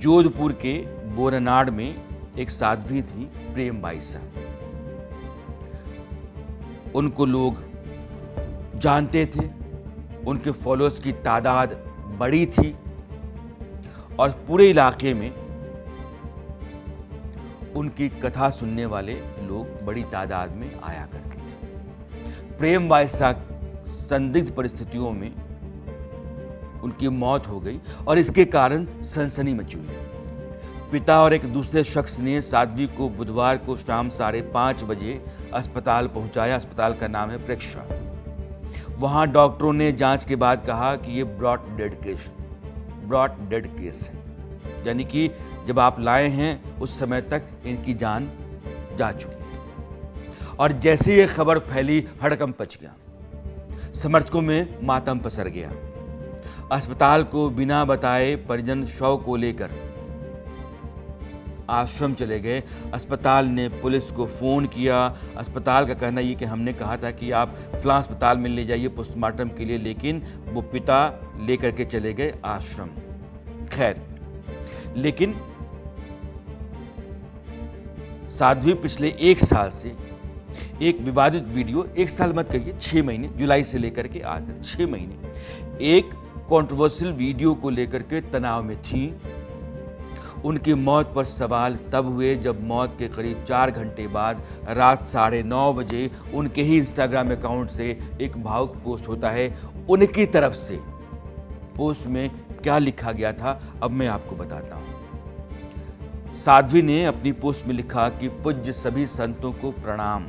जोधपुर के बोरनाड में एक साध्वी थी प्रेम बाईसा। उनको लोग जानते थे, उनके फॉलोअर्स की तादाद बड़ी थी और पूरे इलाके में उनकी कथा सुनने वाले लोग बड़ी तादाद में आया करते थे। प्रेम बाईसा संदिग्ध परिस्थितियों में उनकी मौत हो गई और इसके कारण सनसनी मची हुई है। पिता और एक दूसरे शख्स ने साध्वी को बुधवार को शाम 5:30 बजे अस्पताल पहुंचाया। अस्पताल का नाम है प्रेक्षा। वहां डॉक्टरों ने जांच के बाद कहा कि ये ब्रॉड डेड केस है, यानी कि जब आप लाए हैं उस समय तक इनकी जान जा चुकी है। और जैसे ये खबर फैली, हड़कंप मच गया, समर्थकों में मातम पसर गया। अस्पताल को बिना बताए परिजन शव को लेकर आश्रम चले गए। अस्पताल ने पुलिस को फोन किया। अस्पताल का कहना ये कि हमने कहा था कि आप फलां अस्पताल में ले जाइए पोस्टमार्टम के लिए, लेकिन वो पिता लेकर के चले गए आश्रम। खैर, लेकिन साध्वी पिछले 1 साल से एक विवादित वीडियो, 1 साल मत कहिए, 6 महीने, जुलाई से लेकर के आज तक 6 महीने एक कंट्रोवर्शियल वीडियो को लेकर के तनाव में थी। उनकी मौत पर सवाल तब हुए जब मौत के करीब 4 घंटे बाद रात 9:30 बजे उनके ही इंस्टाग्राम अकाउंट से एक भावुक पोस्ट होता है। उनकी तरफ से पोस्ट में क्या लिखा गया था, अब मैं आपको बताता हूं। साध्वी ने अपनी पोस्ट में लिखा कि पूज्य सभी संतों को प्रणाम।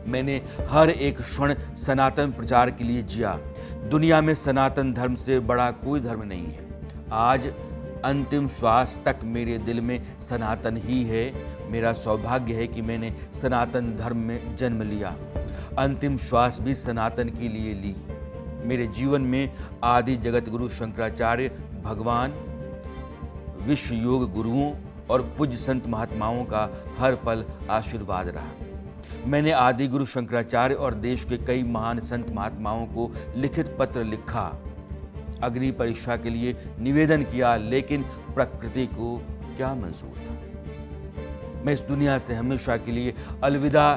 मैंने हर एक क्षण सनातन प्रचार के लिए जिया। दुनिया में सनातन धर्म से बड़ा कोई धर्म नहीं है। आज अंतिम श्वास तक मेरे दिल में सनातन ही है। मेरा सौभाग्य है कि मैंने सनातन धर्म में जन्म लिया। अंतिम श्वास भी सनातन के लिए ली। मेरे जीवन में आदि जगत गुरु शंकराचार्य भगवान, विश्व योग गुरुओं और पूज्य संत महात्माओं का हर पल आशीर्वाद रहा। मैंने आदि गुरु शंकराचार्य और देश के कई महान संत महात्माओं को लिखित पत्र लिखा, अग्नि परीक्षा के लिए निवेदन किया, लेकिन प्रकृति को क्या मंजूर था। मैं इस दुनिया से हमेशा के लिए अलविदा,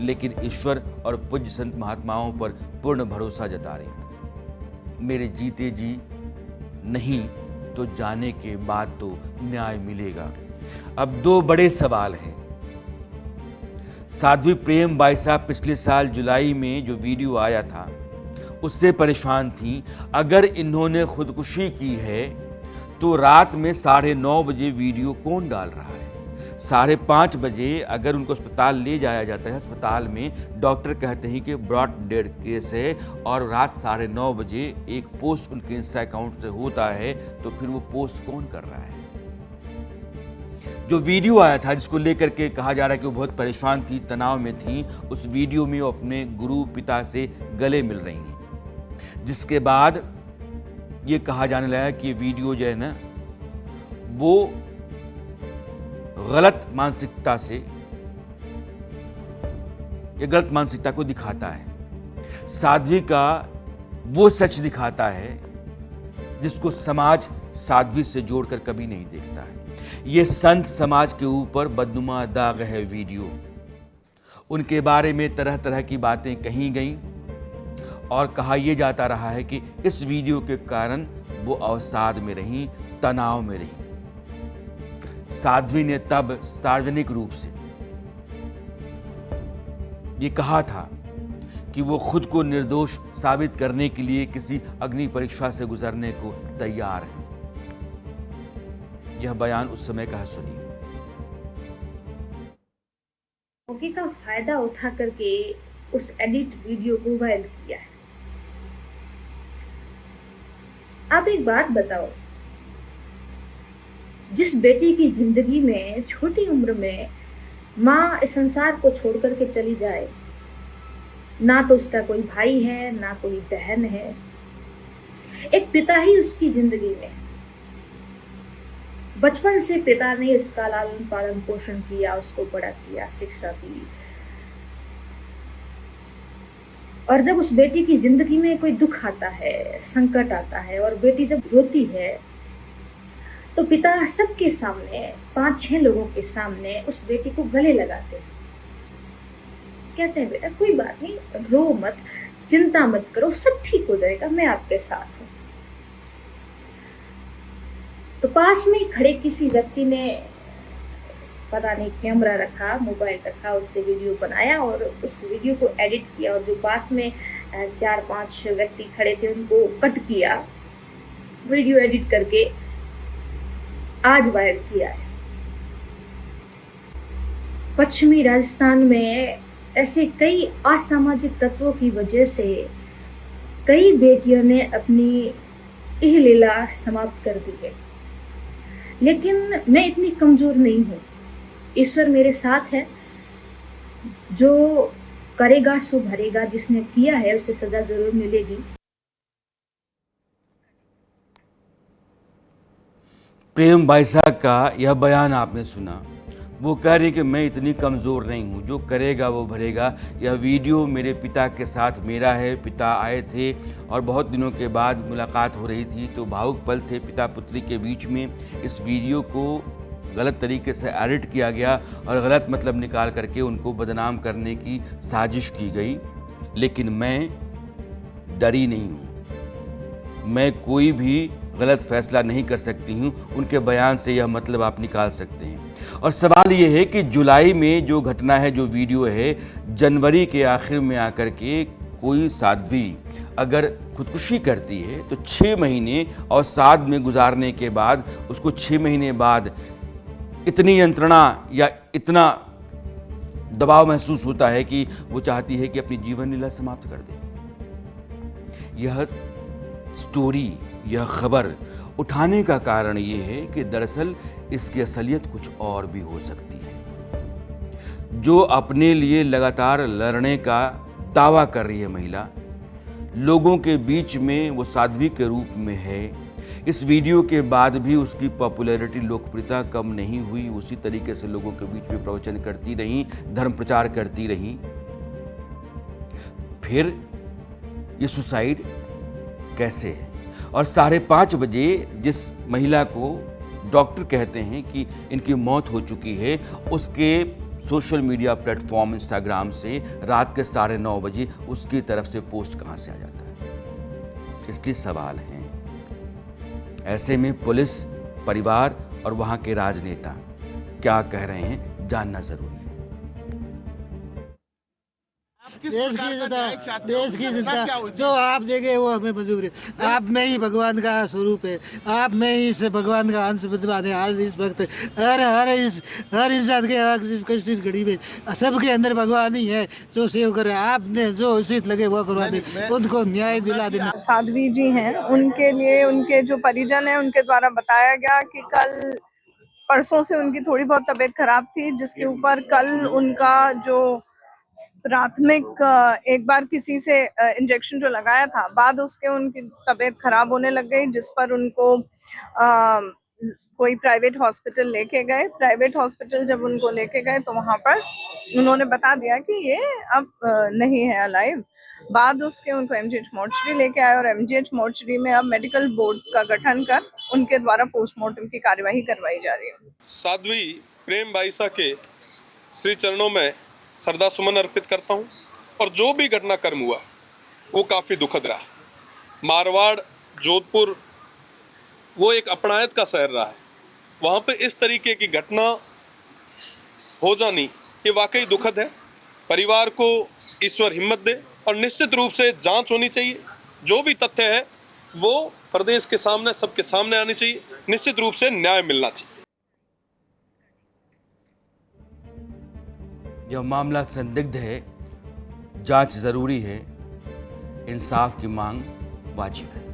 लेकिन ईश्वर और पूज्य संत महात्माओं पर पूर्ण भरोसा जता रही हूं। मेरे जीते जी नहीं तो जाने के बाद तो न्याय मिलेगा। अब 2 बड़े सवाल हैं। साध्वी प्रेम बाईसा पिछले साल जुलाई में जो वीडियो आया था उससे परेशान थी। अगर इन्होंने खुदकुशी की है तो रात में 9:30 बजे वीडियो कौन डाल रहा है? 5:30 बजे अगर उनको अस्पताल ले जाया जाता है, अस्पताल में डॉक्टर कहते हैं कि ब्रॉड डेड केस है, और रात 9:30 बजे एक पोस्ट उनके इंस्टा अकाउंट से होता है, तो फिर वो पोस्ट कौन कर रहा है? जो वीडियो आया था जिसको लेकर के कहा जा रहा है कि वो बहुत परेशान थी, तनाव में थी, उस वीडियो में वो अपने गुरु पिता से गले मिल रही हैं, जिसके बाद ये कहा जाने लगा कि ये वीडियो जो है ना वो गलत मानसिकता से, ये गलत मानसिकता को दिखाता है। साध्वी का वो सच दिखाता है जिसको समाज साध्वी से जोड़कर कभी नहीं देखता है। ये संत समाज के ऊपर बदनुमा दाग है वीडियो। उनके बारे में तरह तरह की बातें कही गई और कहा यह जाता रहा है कि इस वीडियो के कारण वो अवसाद में रही, तनाव में रही। साध्वी ने तब सार्वजनिक रूप से ये कहा था कि वो खुद को निर्दोष साबित करने के लिए किसी अग्नि परीक्षा से गुजरने को तैयार है। यह बयान उस समय का है, सुनिए। मौके का फायदा उठा करके उस एडिट वीडियो को वायरल किया है। आप एक बात बताओ, जिस बेटी की जिंदगी में छोटी उम्र में माँ इस संसार को छोड़ करके चली जाए, ना तो उसका कोई भाई है ना कोई बहन है, एक पिता ही उसकी जिंदगी में, बचपन से पिता ने उसका लालन पालन पोषण किया, उसको बड़ा किया, शिक्षा दी, और जब उस बेटी की जिंदगी में कोई दुख आता है, संकट आता है, और बेटी जब रोती है तो पिता सबके सामने 5-6 लोगों के सामने उस बेटी को गले लगाते हैं, कहते हैं बेटा कोई बात नहीं, रो मत, चिंता मत करो, सब ठीक हो जाएगा, मैं आपके साथ हूं। तो पास में खड़े किसी व्यक्ति ने पता नहीं कैमरा रखा, मोबाइल रखा, उससे वीडियो बनाया और उस वीडियो को एडिट किया और जो पास में 4-5 व्यक्ति खड़े थे उनको कट किया, वीडियो एडिट करके आज वायरल किया है। पश्चिमी राजस्थान में ऐसे कई असामाजिक तत्वों की वजह से कई बेटियों ने अपनी यह लीला समाप्त कर दी है, लेकिन मैं इतनी कमजोर नहीं हूं। ईश्वर मेरे साथ है, जो करेगा सो भरेगा, जिसने किया है उसे सजा जरूर मिलेगी। प्रेम बाईसा का यह बयान आपने सुना। वो कह रही कि मैं इतनी कमज़ोर नहीं हूँ, जो करेगा वो भरेगा। यह वीडियो मेरे पिता के साथ मेरा है। पिता आए थे और बहुत दिनों के बाद मुलाकात हो रही थी, तो भावुक पल थे पिता पुत्री के बीच में। इस वीडियो को गलत तरीके से एडिट किया गया और गलत मतलब निकाल करके उनको बदनाम करने की साजिश की गई। लेकिन मैं डरी नहीं हूँ, मैं कोई भी गलत फैसला नहीं कर सकती हूँ। उनके बयान से यह मतलब आप निकाल सकते हैं। और सवाल ये है कि जुलाई में जो घटना है, जो वीडियो है, जनवरी के आखिर में आकर के कोई साध्वी अगर खुदकुशी करती है तो 6 महीने और साथ में गुजारने के बाद उसको 6 महीने बाद इतनी यंत्रणा या इतना दबाव महसूस होता है कि वो चाहती है कि अपनी जीवन लीला समाप्त कर दे। यह स्टोरी, यह खबर उठाने का कारण ये है कि दरअसल इसकी असलियत कुछ और भी हो सकती है। जो अपने लिए लगातार लड़ने का दावा कर रही है महिला, लोगों के बीच में वो साध्वी के रूप में है। इस वीडियो के बाद भी उसकी पॉपुलैरिटी, लोकप्रियता कम नहीं हुई। उसी तरीके से लोगों के बीच में प्रवचन करती रही, धर्म प्रचार करती रही। फिर ये सुसाइड कैसे है? और 5:30 बजे जिस महिला को डॉक्टर कहते हैं कि इनकी मौत हो चुकी है, उसके सोशल मीडिया प्लेटफॉर्म इंस्टाग्राम से रात के 9:30 बजे उसकी तरफ से पोस्ट कहां से आ जाता है? इसलिए सवाल है। ऐसे में पुलिस, परिवार और वहां के राजनेता क्या कह रहे हैं, जानना जरूरी है। देश की चिंता जो आप देखे वो हमें मंजूर है। आप में ही भगवान का स्वरूप है, आप में ही से भगवान का अंश विद्यमान है। आज इस वक्त हर इंसान के इस घड़ी में सबके अंदर भगवान ही है जो सेव करे। आपने जो उचित लगे वो करवा दे, उनको न्याय दिला देना। साध्वी जी हैं, उनके लिए उनके जो परिजन हैं उनके द्वारा बताया गया कि कल परसों से उनकी थोड़ी बहुत तबीयत खराब थी, जिसके ऊपर कल उनका जो प्राथमिक एक बार किसी से इंजेक्शन जो लगाया था, बाद उसके उनकी तबीयत खराब होने लग गई, जिस पर उनको कोई प्राइवेट हॉस्पिटल लेके गए। प्राइवेट हॉस्पिटल जब उनको लेके गए तो वहां पर उन्होंने बता दिया कि ये अब नहीं है अलाइव। बाद उसके उनको एमजीएच मोर्चरी लेके आए और एमजीएच मोर्चरी में अब मेडिकल बोर्ड का गठन कर उनके द्वारा पोस्टमार्टम की कार्यवाही करवाई जा रही है। साध्वी प्रेम बाईसा के श्री चरणों में श्रद्धा सुमन अर्पित करता हूं। और जो भी घटनाक्रम हुआ वो काफ़ी दुखद रहा। मारवाड़, जोधपुर वो एक अपनायत का शहर रहा है। वहाँ पे इस तरीके की घटना हो जानी ये वाकई दुखद है। परिवार को ईश्वर हिम्मत दे और निश्चित रूप से जांच होनी चाहिए। जो भी तथ्य है वो प्रदेश के सामने, सबके सामने आनी चाहिए। निश्चित रूप से न्याय मिलना चाहिए। यह मामला संदिग्ध है, जांच जरूरी है, इंसाफ की मांग वाजिब है।